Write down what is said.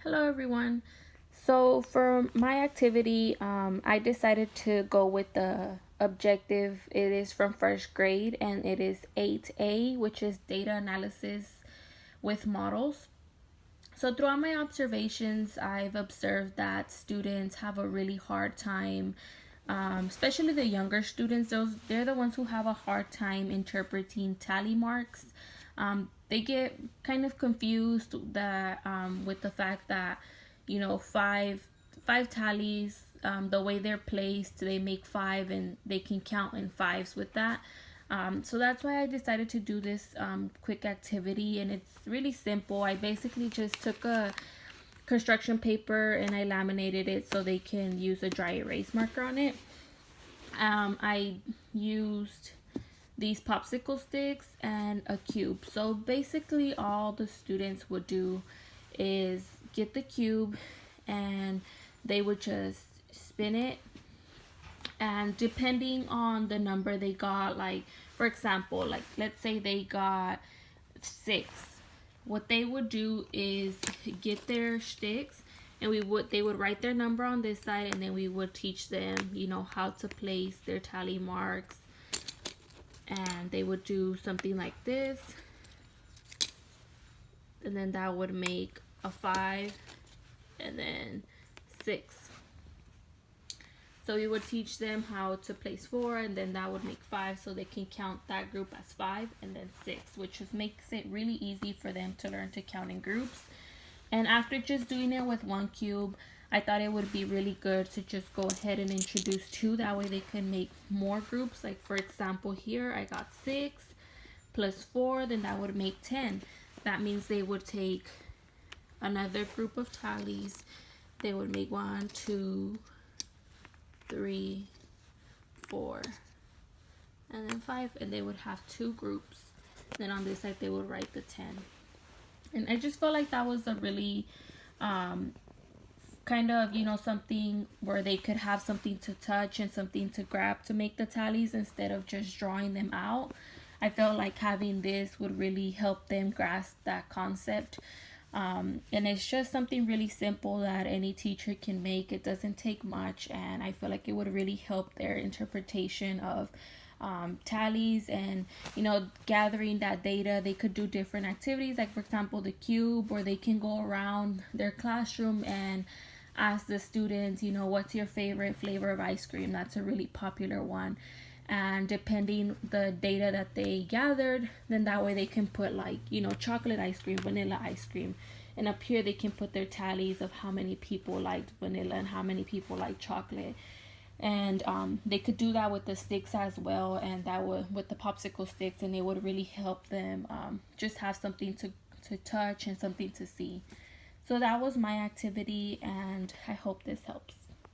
Hello everyone. So for my activity, I decided to go with the objective. It is from first grade and it is 8A, which is data analysis with models. So throughout my observations, I've observed that students have a really hard time, especially the younger students. They're the ones who have a hard time interpreting tally marks. They get kind of confused that with the fact that five tallies, the way they're placed, they make five and they can count in fives with that. So that's why I decided to do this quick activity, and it's really simple. I basically just took a construction paper and I laminated it so they can use a dry erase marker on it. I used these popsicle sticks and a cube. So basically, all the students would do is get the cube and they would just spin it, and depending on the number they got, like for example, like let's say they got 6, what they would do is get their sticks and they would write their number on this side, and then we would teach them how to place their tally marks, and they would do something like this, and then that would make a 5 and then 6. So we would teach them how to place 4, and then that would make 5, so they can count that group as 5 and then 6, which just makes it really easy for them to learn to count in groups. And after just doing it with one cube, I thought it would be really good to just go ahead and introduce 2. That way they can make more groups. Like for example, here I got 6 plus 4, then that would make 10. That means they would take another group of tallies. They would make 1, 2, 3, 4, and then 5, and they would have 2 groups. Then on this side they would write the 10. And I just felt like that was a really kind of something where they could have something to touch and something to grab to make the tallies instead of just drawing them out. I felt like having this would really help them grasp that concept. And it's just something really simple that any teacher can make. It doesn't take much, and I feel like it would really help their interpretation of tallies and gathering that data. They could do different activities, like for example the cube, or they can go around their classroom and ask the students, what's your favorite flavor of ice cream. That's a really popular one, and depending the data that they gathered, then that way they can put like chocolate ice cream, vanilla ice cream, and up here they can put their tallies of how many people liked vanilla and how many people like chocolate. And they could do that with the sticks as well, and that would with the popsicle sticks, and it would really help them just have something to touch and something to see. So that was my activity, and I hope this helps.